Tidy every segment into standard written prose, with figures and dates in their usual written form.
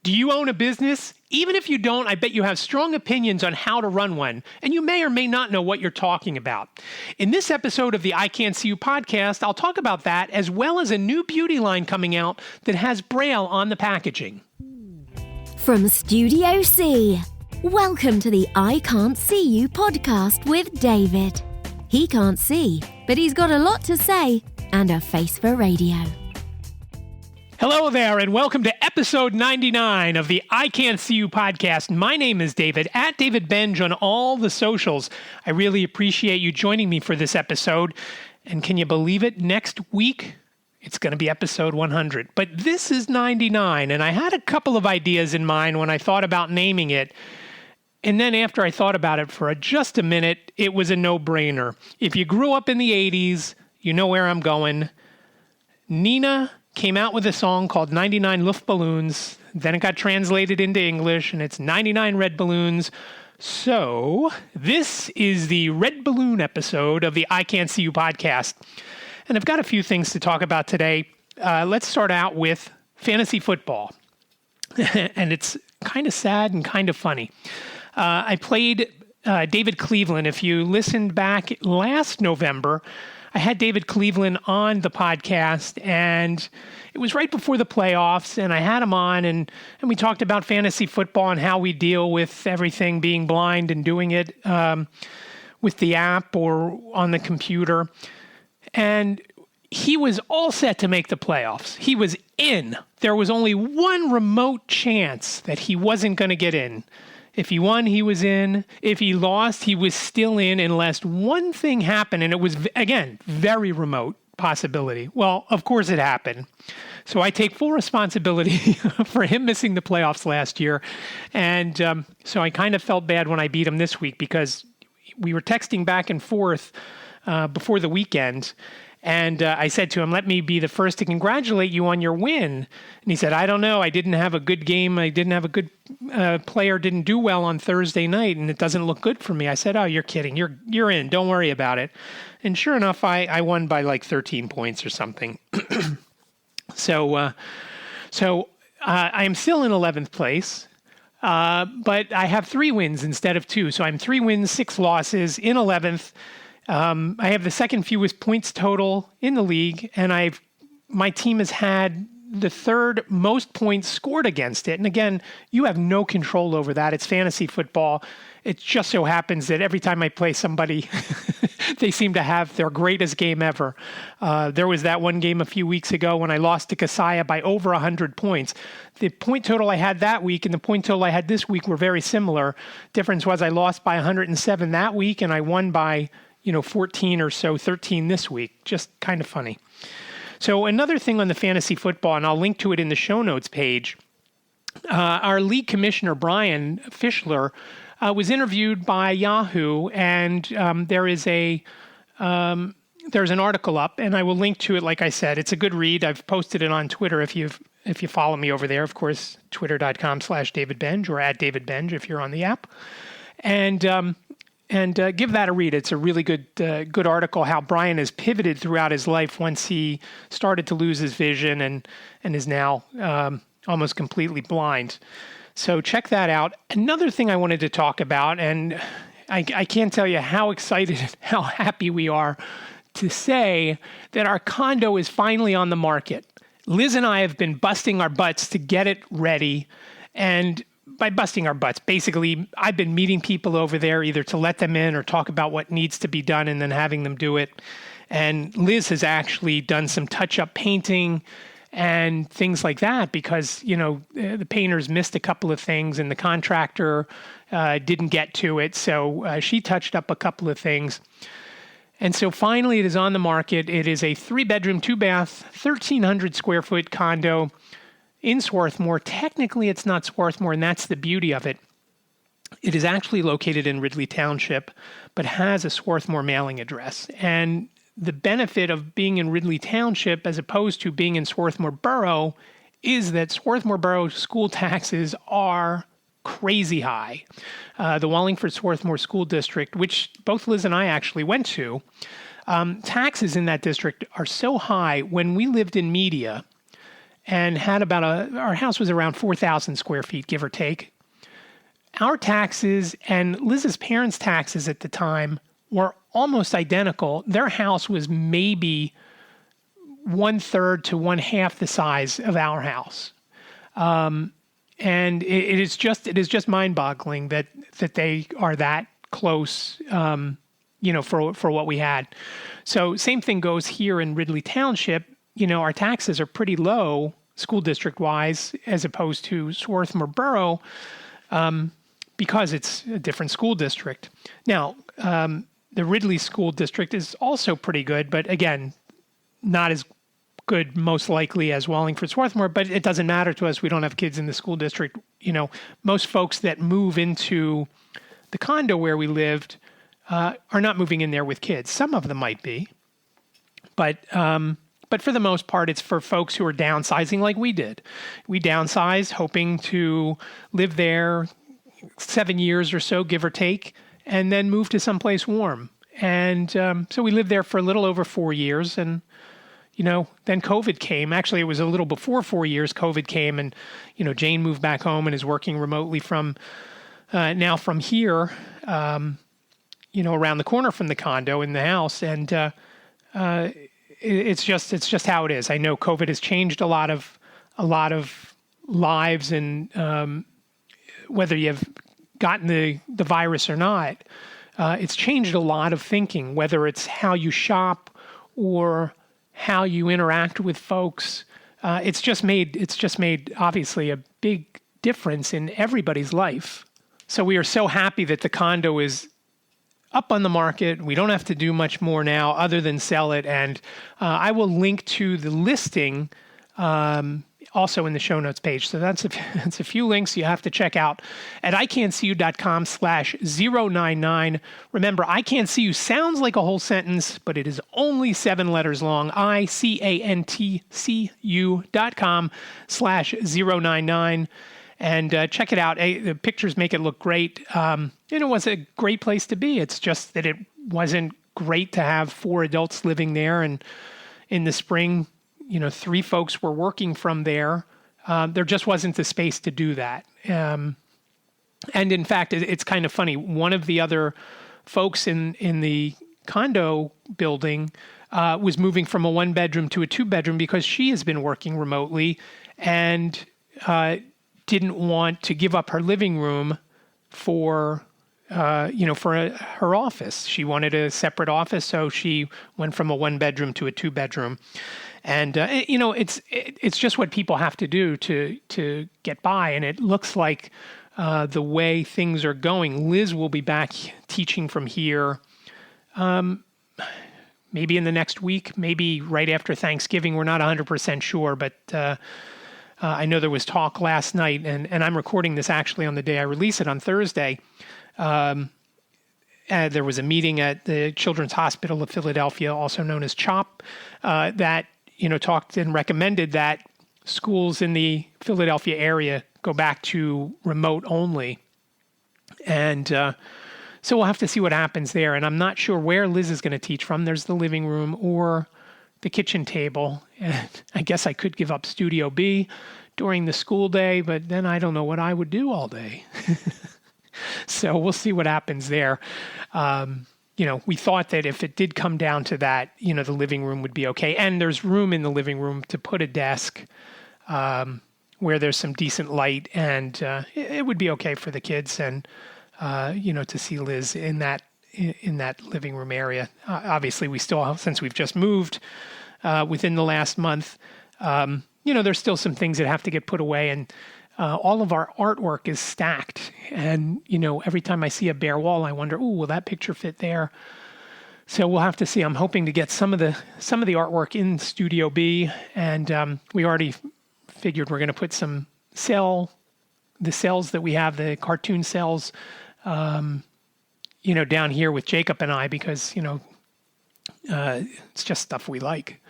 Do you own a business? Even if you don't, I bet you have strong opinions on how to run one, and you may or may not know what you're talking about. In this episode of the I Can't See You podcast, I'll talk about that as well as a new beauty line coming out that has Braille on the packaging. From Studio C, welcome to the I Can't See You podcast with David. He can't see, but he's got a lot to say and a face for radio. Hello there, and welcome to episode 99 of the I Can't See You podcast. My name is David, at David Benj on all the socials. I really appreciate you joining me for this episode. And can you believe it? Next week, it's going to be episode 100. But this is 99, and I had a couple of ideas in mind when I thought about naming it. And then after I thought about it for just a minute, it was a no-brainer. If you grew up in the 80s, you know where I'm going. Nina came out with a song called 99 Luftballons. Then it got translated into English, and it's 99 Red Balloons. So this is the Red Balloon episode of the I Can't See You podcast. And I've got a few things to talk about today. Let's start out with fantasy football. And it's kind of sad and kind of funny. I played David Cleveland. If you listened back last November, I had David Cleveland on the podcast, and it was right before the playoffs, and I had him on, and we talked about fantasy football and how we deal with everything being blind and doing it with the app or on the computer. And he was all set to make the playoffs. He was in. There was only one remote chance that he wasn't going to get in. If he won, he was in. If he lost, he was still in unless one thing happened. And it was, again, very remote possibility. Well, of course it happened. So I take full responsibility for him missing the playoffs last year. And so I kind of felt bad when I beat him this week because we were texting back and forth before the weekend. And I said to him, let me be the first to congratulate you on your win. And he said, I don't know. I didn't have a good game. I didn't have a good player, didn't do well on Thursday night, and it doesn't look good for me. I said, oh, you're kidding. You're in. Don't worry about it. And sure enough, I won by like 13 points or something. So I am still in 11th place. But I have 3 wins instead of 2. So I'm 3 wins, 6 losses in 11th. I have the second fewest points total in the league, and my team has had the third most points scored against it. And again, you have no control over that. It's fantasy football. It just so happens that every time I play somebody, they seem to have their greatest game ever. There was that one game a few weeks ago when I lost to Kasaya by over 100 points. The point total I had that week and the point total I had this week were very similar. Difference was I lost by 107 that week, and I won by 14 or so, 13 this week. Just kind of funny. So another thing on the fantasy football, and I'll link to it in the show notes page, our league commissioner, Brian Fischler, was interviewed by Yahoo, and there's an article up, and I will link to it. Like I said, it's a good read. I've posted it on Twitter if you follow me over there. Of course, twitter.com/DavidBenj or @DavidBenj if you're on the app. And give that a read. It's a really good article, how Brian has pivoted throughout his life once he started to lose his vision and is now almost completely blind. So check that out. Another thing I wanted to talk about, and I can't tell you how excited and how happy we are to say that our condo is finally on the market. Liz and I have been busting our butts to get it ready, and by busting our butts, basically, I've been meeting people over there either to let them in or talk about what needs to be done and then having them do it. And Liz has actually done some touch-up painting and things like that because, the painters missed a couple of things and the contractor didn't get to it. So she touched up a couple of things. And so finally it is on the market. It is a 3-bedroom, 2-bath, 1,300 square foot condo in Swarthmore. Technically, it's not Swarthmore, and that's the beauty of it. It is actually located in Ridley Township, but has a Swarthmore mailing address. And the benefit of being in Ridley Township as opposed to being in Swarthmore Borough is that Swarthmore Borough school taxes are crazy high. The Wallingford Swarthmore School District, which both Liz and I actually went to, taxes in that district are so high. When we lived in Media, and had our house was around 4,000 square feet, give or take. Our taxes and Liz's parents' taxes at the time were almost identical. Their house was maybe 1/3 to 1/2 the size of our house. And it is just mind-boggling that they are that close, for what we had. So same thing goes here in Ridley Township. Our taxes are pretty low, school district-wise, as opposed to Swarthmore Borough, because it's a different school district. Now, the Ridley School District is also pretty good, but again, not as good most likely as Wallingford Swarthmore, but it doesn't matter to us. We don't have kids in the school district. Most folks that move into the condo where we lived are not moving in there with kids. Some of them might be, but for the most part, it's for folks who are downsizing like we did. We downsized hoping to live there 7 years or so, give or take, and then move to someplace warm. And so we lived there for a little over 4 years, and then COVID came. Actually, it was a little before 4 years. COVID came, and Jane moved back home and is working remotely from here. Around the corner from the condo in the house, and it's just how it is. I know COVID has changed a lot of lives, and whether you've gotten the virus or not, it's changed a lot of thinking. Whether it's how you shop or how you interact with folks, it's just made obviously a big difference in everybody's life. So we are so happy that the condo is up on the market. We don't have to do much more now other than sell it. And I will link to the listing also in the show notes page. So that's a few links you have to check out at iCan'tSeeYou.com/099. Remember, I Can't See You sounds like a whole sentence, but it is only 7 letters long. iCan'tSeeYou.com/099. And check it out. The pictures make it look great. It was a great place to be. It's just that it wasn't great to have 4 adults living there. And in the spring, 3 folks were working from there. There just wasn't the space to do that. And in fact, it's kind of funny. One of the other folks in the condo building was moving from a 1-bedroom to a 2-bedroom because she has been working remotely and didn't want to give up her living room for her office. She wanted a separate office, so she went from a 1-bedroom to a 2-bedroom. And it's just what people have to do to get by. And it looks like the way things are going, Liz will be back teaching from here, maybe in the next week, maybe right after Thanksgiving. We're not 100% sure, but I know there was talk last night, and I'm recording this actually on the day I release it on Thursday. There was a meeting at the Children's Hospital of Philadelphia, also known as CHOP, that talked and recommended that schools in the Philadelphia area go back to remote only. And so we'll have to see what happens there. And I'm not sure where Liz is going to teach from. There's the living room or the kitchen table. And I guess I could give up Studio B during the school day, but then I don't know what I would do all day. So we'll see what happens there. We thought that if it did come down to that, the living room would be okay. And there's room in the living room to put a desk where there's some decent light, and it would be okay for the kids and, to see Liz in that living room area. Obviously, we still, since we've just moved within the last month, there's still some things that have to get put away, and all of our artwork is stacked. And, every time I see a bare wall, I wonder, will that picture fit there? So we'll have to see. I'm hoping to get some of the artwork in Studio B, and we already figured we're going to put the cells that we have, the cartoon cells, down here with Jacob and I, because, it's just stuff we like.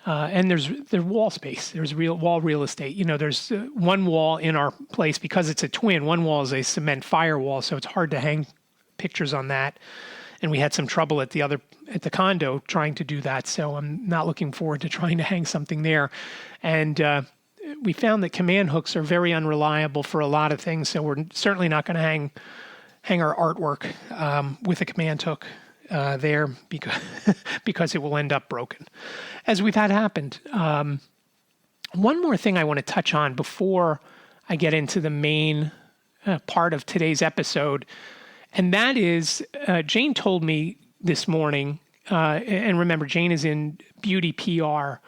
And there's wall space. There's real estate. There's one wall in our place because it's a twin. One wall is a cement firewall, so it's hard to hang pictures on that. and we had some trouble at the condo trying to do that. So I'm not looking forward to trying to hang something there. And we found that command hooks are very unreliable for a lot of things. So we're certainly not going to hang our artwork with a command hook there because it will end up broken, as we've had happened. One more thing I want to touch on before I get into the main part of today's episode, and that is Jane told me this morning, and remember, Jane is in beauty PR.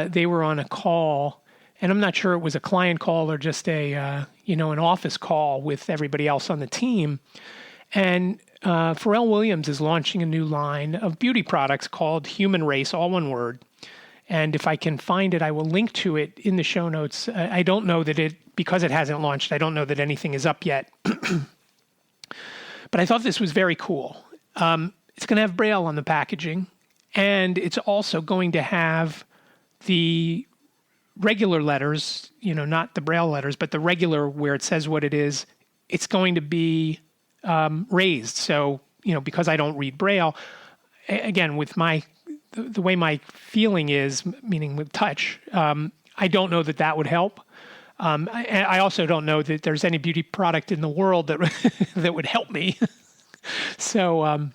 They were on a call, and I'm not sure it was a client call or just an office call with everybody else on the team. And Pharrell Williams is launching a new line of beauty products called Human Race, all one word. And if I can find it, I will link to it in the show notes. I don't know that because it hasn't launched, I don't know that anything is up yet. But I thought this was very cool. It's going to have Braille on the packaging, and it's also going to have the regular letters, not the Braille letters, but the regular where it says what it is. It's going to be raised. So, because I don't read Braille, again, with the way my feeling is, meaning with touch, I don't know that would help. I also don't know that there's any beauty product in the world that would help me. So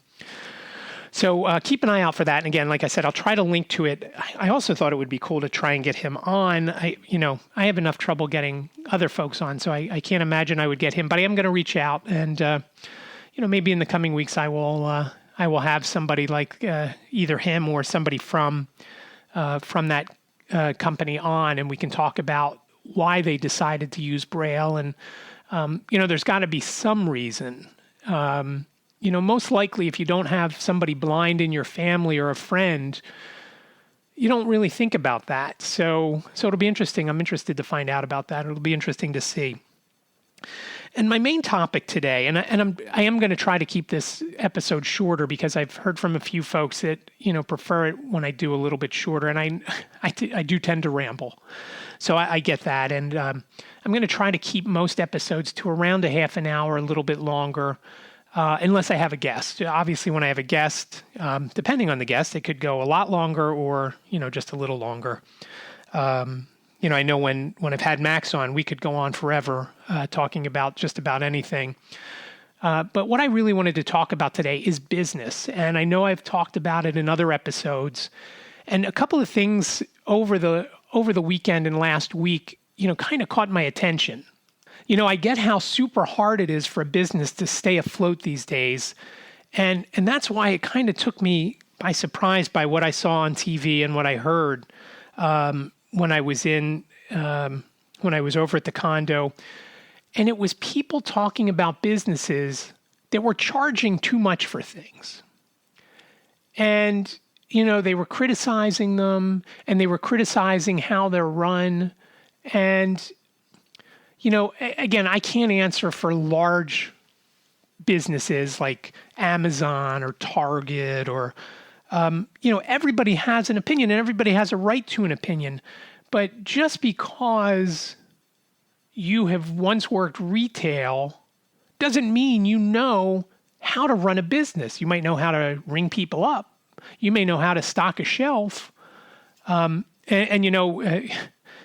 keep an eye out for that. And again, like I said, I'll try to link to it. I also thought it would be cool to try and get him on. I have enough trouble getting other folks on, so I can't imagine I would get him. But I am going to reach out, and maybe in the coming weeks I will have somebody like either him or somebody from that company on, and we can talk about why they decided to use Braille. And there's got to be some reason. Most likely if you don't have somebody blind in your family or a friend, you don't really think about that. So it'll be interesting. I'm interested to find out about that. It'll be interesting to see. And my main topic today, and I am going to try to keep this episode shorter because I've heard from a few folks that prefer it when I do a little bit shorter, and I do tend to ramble, so I get that. And I'm going to try to keep most episodes to around a half an hour, a little bit longer, unless I have a guest. Obviously, when I have a guest, depending on the guest, it could go a lot longer or just a little longer. I know when I've had Max on, we could go on forever talking about just about anything. But what I really wanted to talk about today is business. And I know I've talked about it in other episodes. And a couple of things over the weekend and last week, kind of caught my attention. I get how super hard it is for a business to stay afloat these days. And that's why it kind of took me by surprise by what I saw on TV and what I heard when I was over at the condo. And it was people talking about businesses that were charging too much for things. And, they were criticizing them, and they were criticizing how they're run. And, again, I can't answer for large businesses like Amazon or Target or, everybody has an opinion and everybody has a right to an opinion. But just because you have once worked retail doesn't mean you know how to run a business. You might know how to ring people up. You may know how to stock a shelf.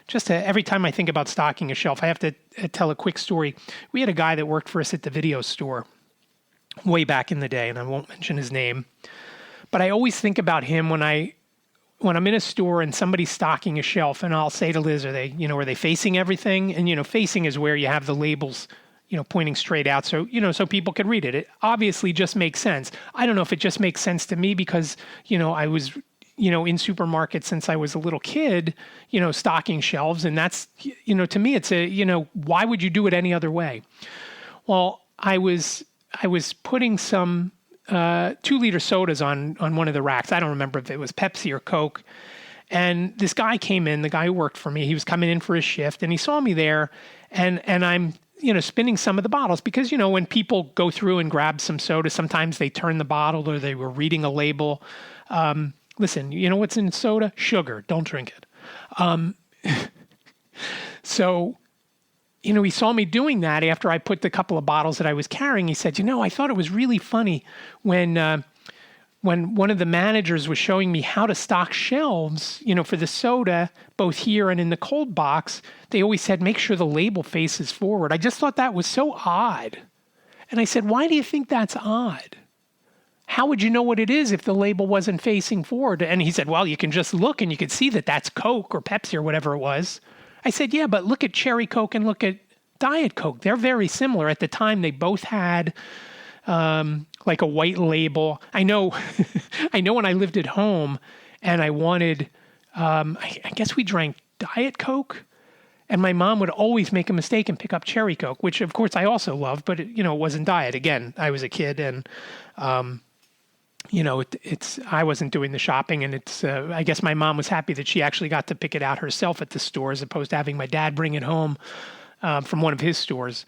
Just every time I think about stocking a shelf, I have to tell a quick story. We had a guy that worked for us at the video store way back in the day, and I won't mention his name. But I always think about him when I'm in a store and somebody's stocking a shelf, and I'll say to Liz, are they facing everything? And, facing is where you have the labels, pointing straight out. So, so people could read it. It obviously just makes sense. I don't know if it just makes sense to me because, I was, in supermarkets since I was a little kid, stocking shelves. And that's, to me, it's why would you do it any other way? Well, I was putting some 2-liter sodas on one of the racks. I don't remember if it was Pepsi or Coke. And this guy came in, the guy who worked for me, he was coming in for his shift, and he saw me there, and I'm, spinning some of the bottles because, when people go through and grab some soda, sometimes they turn the bottle or they were reading a label. Listen, you know what's in soda? Sugar. Don't drink it. So he saw me doing that after I put the couple of bottles that I was carrying. He said, I thought it was really funny when one of the managers was showing me how to stock shelves, for the soda, both here and in the cold box, they always said, make sure the label faces forward. I just thought that was so odd. And I said, why do you think that's odd? How would you know what it is if the label wasn't facing forward? And he said, well, you can just look and you can see that that's Coke or Pepsi or whatever it was. I said, yeah, but look at Cherry Coke and look at Diet Coke. They're very similar. At the time, they both had like a white label. I know when I lived at home and I wanted, I guess we drank Diet Coke, and my mom would always make a mistake and pick up Cherry Coke, which of course I also loved, but it wasn't Diet. Again, I was a kid and, I wasn't doing the shopping, and I guess my mom was happy that she actually got to pick it out herself at the store as opposed to having my dad bring it home from one of his stores.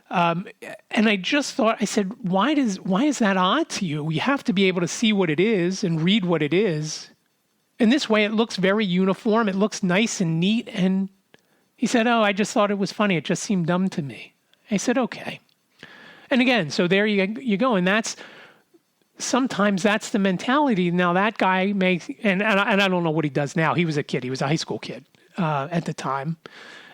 And I just thought, I said, why is that odd to you? You have to be able to see what it is and read what it is. And this way it looks very uniform. It looks nice and neat. And he said, oh, I just thought it was funny. It just seemed dumb to me. I said, okay. And again, so there you go. And sometimes that's the mentality. Now that guy and I don't know what he does now. He was a kid. He was a high school kid at the time.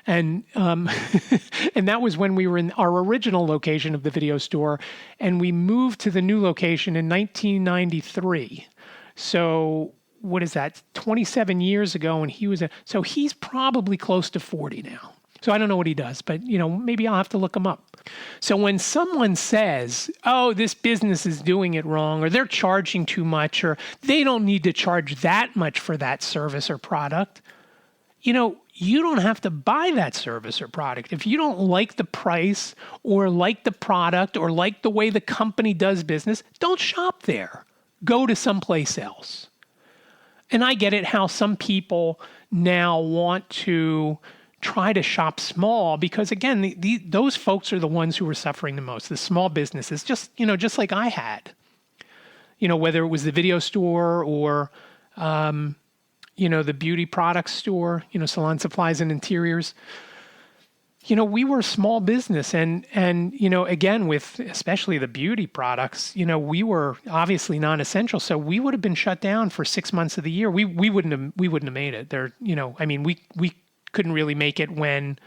And and that was when we were in our original location of the video store, and we moved to the new location in 1993. So what is that? 27 years ago, and so he's probably close to 40 now. So I don't know what he does, but maybe I'll have to look him up. So when someone says, "Oh, this business is doing it wrong," or they're charging too much, or they don't need to charge that much for that service or product, you don't have to buy that service or product. If you don't like the price or like the product or like the way the company does business, don't shop there. Go to someplace else. And I get it how some people now want to try to shop small because, again, those folks are the ones who are suffering the most, the small businesses, just like I had. Whether it was the video store or the beauty products store, Salon Supplies and Interiors. We were a small business and again, with especially the beauty products, we were obviously non-essential. So we would have been shut down for 6 months of the year. We wouldn't have made it there. We couldn't really make it when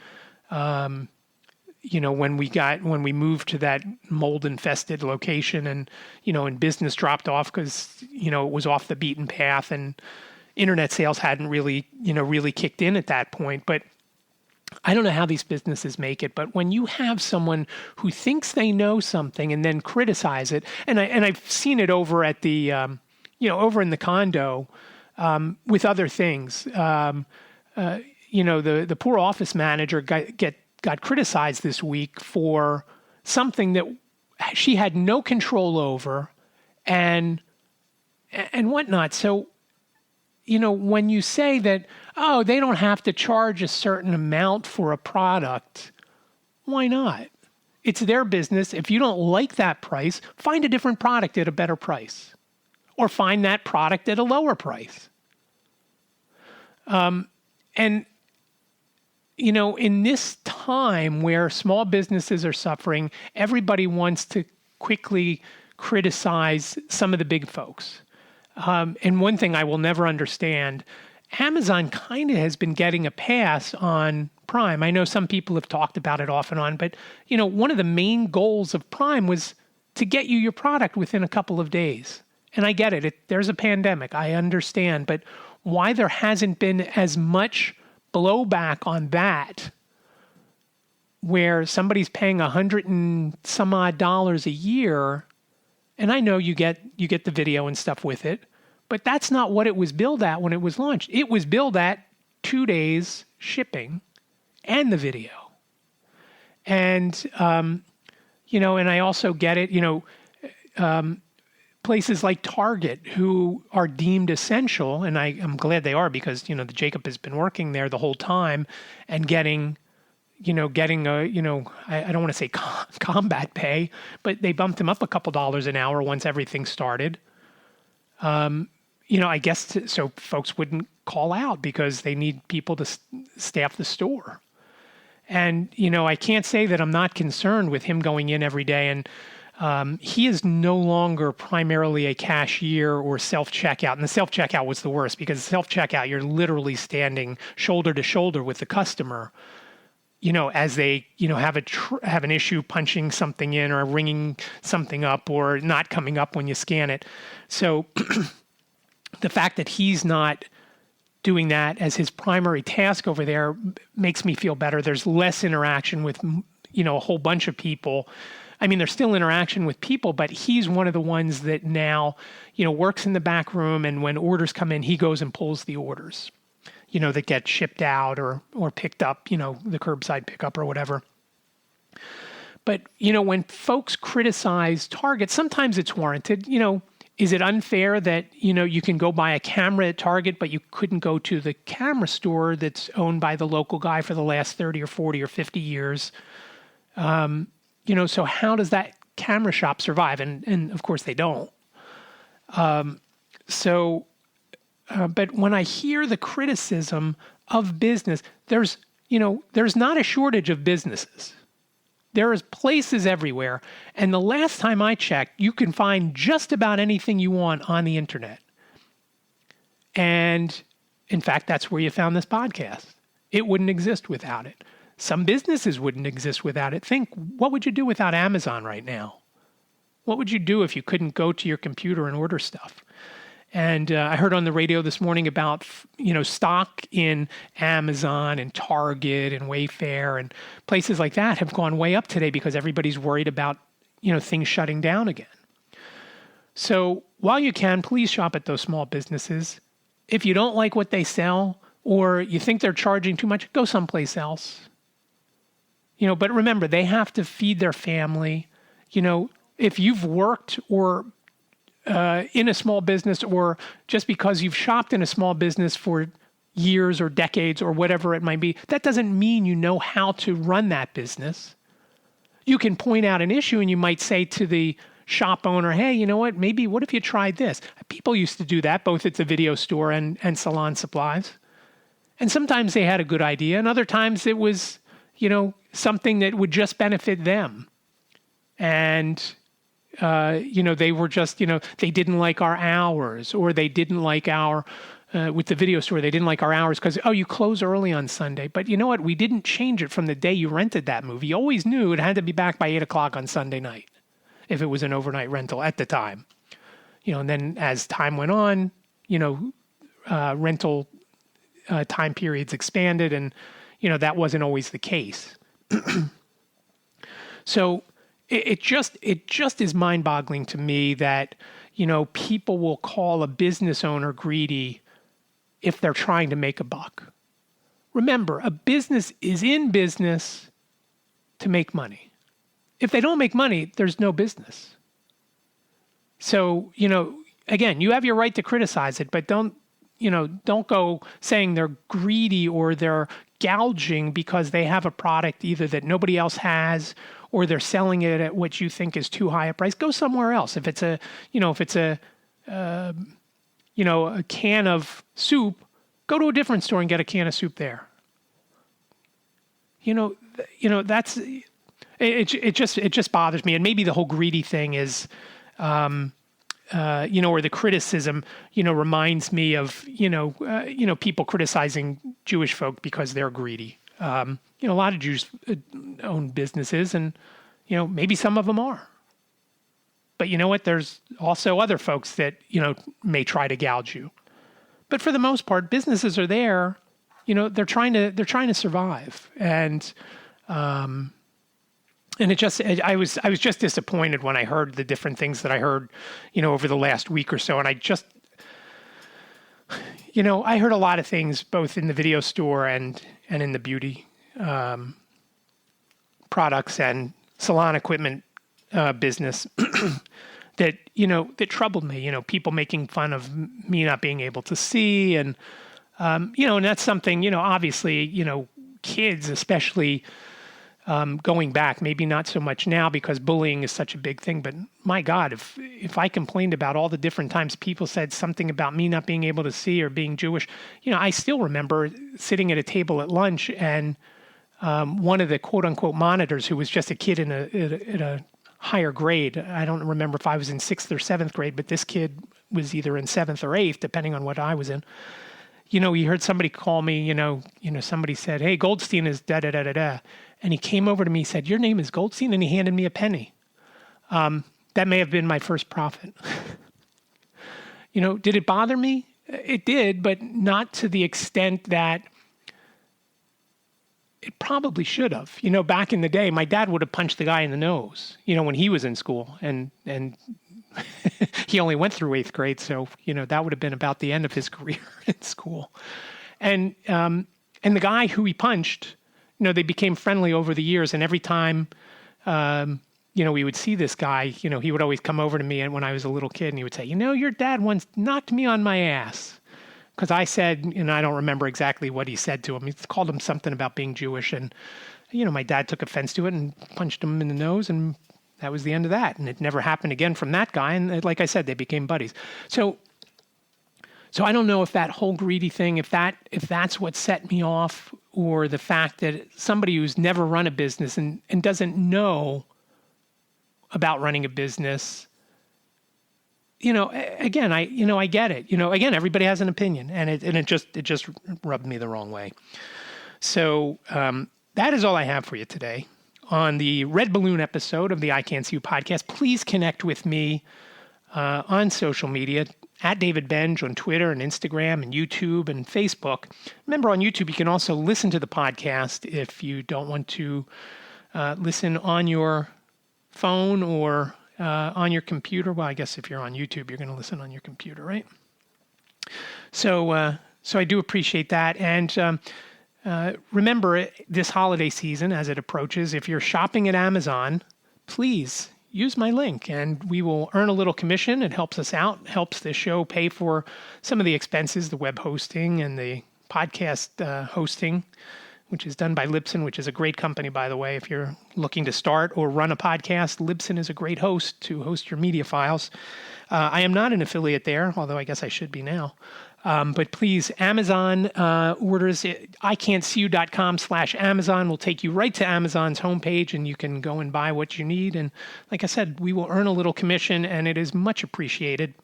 when we moved to that mold infested location and business dropped off because, it was off the beaten path and internet sales hadn't really kicked in at that point. But I don't know how these businesses make it, but when you have someone who thinks they know something and then criticize it, and I've seen it over at the, over in the condo with other things, the poor office manager got criticized this week for something that she had no control over and whatnot. So, when you say that, oh, they don't have to charge a certain amount for a product, why not? It's their business. If you don't like that price, find a different product at a better price or find that product at a lower price. In this time where small businesses are suffering, everybody wants to quickly criticize some of the big folks. And one thing I will never understand, Amazon kind of has been getting a pass on Prime. I know some people have talked about it off and on, but one of the main goals of Prime was to get you your product within a couple of days. And I get it. There's a pandemic. I understand. But why there hasn't been as much blowback on that, where somebody's paying $100 and some odd a year, and I know you get the video and stuff with it, but that's not what it was billed at when it was launched. It was billed at 2 days shipping and the video. And, and I also get it, places like Target who are deemed essential, and I'm glad they are because, the Jacob has been working there the whole time and getting I don't want to say combat pay, but they bumped him up a couple dollars an hour once everything started. I guess so folks wouldn't call out because they need people to staff the store. And, I can't say that I'm not concerned with him going in every day. And he is no longer primarily a cashier or self-checkout. And the self-checkout was the worst, because self-checkout, you're literally standing shoulder to shoulder with the customer, as they, have an issue punching something in or ringing something up or not coming up when you scan it. So the fact that he's not doing that as his primary task over there makes me feel better. There's less interaction with, a whole bunch of people. I mean, there's still interaction with people, but he's one of the ones that now, works in the back room. And when orders come in, he goes and pulls the orders, that get shipped out or picked up, the curbside pickup or whatever. But, when folks criticize Target, sometimes it's warranted. Is it unfair that, you can go buy a camera at Target, but you couldn't go to the camera store that's owned by the local guy for the last 30 or 40 or 50 years? So how does that camera shop survive? And of course they don't. But when I hear the criticism of business, there's not a shortage of businesses. There is places everywhere. And the last time I checked, you can find just about anything you want on the internet. And in fact, that's where you found this podcast. It wouldn't exist without it. Some businesses wouldn't exist without it. Think, what would you do without Amazon right now? What would you do if you couldn't go to your computer and order stuff? And I heard on the radio this morning about, stock in Amazon and Target and Wayfair and places like that have gone way up today because everybody's worried about, things shutting down again. So while you can, please shop at those small businesses. If you don't like what they sell or you think they're charging too much, go someplace else. But remember, they have to feed their family. If you've worked or in a small business, or just because you've shopped in a small business for years or decades or whatever it might be, that doesn't mean you know how to run that business. You can point out an issue and you might say to the shop owner, hey, you know what, what if you tried this? People used to do that, both at the video store and salon supplies. And sometimes they had a good idea, and other times it was, something that would just benefit them. And they were just, they didn't like our hours, or they didn't like with the video store, they didn't like our hours because, you close early on Sunday. But you know what? We didn't change it from the day you rented that movie. You always knew it had to be back by 8 o'clock on Sunday night if it was an overnight rental at the time. And then as time went on, rental time periods expanded, and, that wasn't always the case. So it just is mind-boggling to me that, people will call a business owner greedy if they're trying to make a buck. Remember, a business is in business to make money. If they don't make money, there's no business. So, again, you have your right to criticize it, but don't go saying they're greedy or they're gouging because they have a product either that nobody else has, or they're selling it at what you think is too high a price. Go somewhere else. If it's a can of soup, go to a different store and get a can of soup there. That's it just bothers me. And maybe the whole greedy thing is, or the criticism, reminds me of, people criticizing Jewish folk because they're greedy. A lot of Jews own businesses, and, maybe some of them are. But you know what? There's also other folks that, may try to gouge you. But for the most part, businesses are there. They're trying to survive. And I was just disappointed when I heard the different things that I heard, over the last week or so. And I just, I heard a lot of things both in the video store and in the beauty products and salon equipment business that troubled me. People making fun of me not being able to see, and and that's something, obviously, kids especially. Going back, maybe not so much now because bullying is such a big thing, but my God, if I complained about all the different times people said something about me not being able to see or being Jewish, I still remember sitting at a table at lunch and one of the quote-unquote monitors who was just a kid in a higher grade. I don't remember if I was in 6th or 7th grade, but this kid was either in 7th or 8th, depending on what I was in. He heard somebody call me, somebody said, "Hey, Goldstein is da-da-da-da-da." And he came over to me and said, "Your name is Goldstein?" And he handed me a penny. That may have been my first profit. Did it bother me? It did, but not to the extent that it probably should have. Back in the day, my dad would have punched the guy in the nose, when he was in school. And he only went through 8th grade, so, that would have been about the end of his career in school. And the guy who he punched, they became friendly over the years. And every time, we would see this guy, he would always come over to me when I was a little kid and he would say, "Your dad once knocked me on my ass." Because I said, I don't remember exactly what he said to him. He called him something about being Jewish. And, my dad took offense to it and punched him in the nose. And that was the end of that. And it never happened again from that guy. And like I said, they became buddies. So I don't know if that whole greedy thing, if that's what set me off, or the fact that somebody who's never run a business and doesn't know about running a business, again, I get it. Again, everybody has an opinion, and it just rubbed me the wrong way. So that is all I have for you today on the Red Balloon episode of the I Can't See You podcast. Please connect with me on social media at David Benj on Twitter and Instagram and YouTube and Facebook. Remember, on YouTube, you can also listen to the podcast if you don't want to listen on your phone or on your computer. Well, I guess if you're on YouTube, you're going to listen on your computer, right? So I do appreciate that. And remember, this holiday season, as it approaches, if you're shopping at Amazon, please use my link and we will earn a little commission. It helps us out, helps the show pay for some of the expenses, the web hosting and the podcast hosting, which is done by Libsyn, which is a great company, by the way. If you're looking to start or run a podcast, Libsyn is a great host to host your media files. I am not an affiliate there, although I guess I should be now. But please, Amazon orders, ican'tseeyou.com/Amazon will take you right to Amazon's homepage, and you can go and buy what you need. And like I said, we will earn a little commission, and it is much appreciated.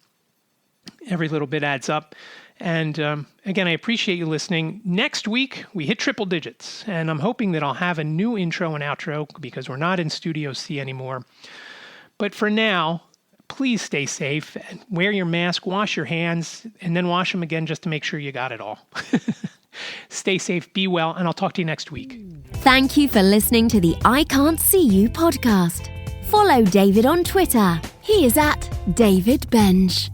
Every little bit adds up. And again, I appreciate you listening. Next week, we hit triple digits, and I'm hoping that I'll have a new intro and outro because we're not in Studio C anymore. But for now, please stay safe, wear your mask, wash your hands, and then wash them again just to make sure you got it all. Stay safe, be well, and I'll talk to you next week. Thank you for listening to the I Can't See You podcast. Follow David on Twitter. He is at David Benj.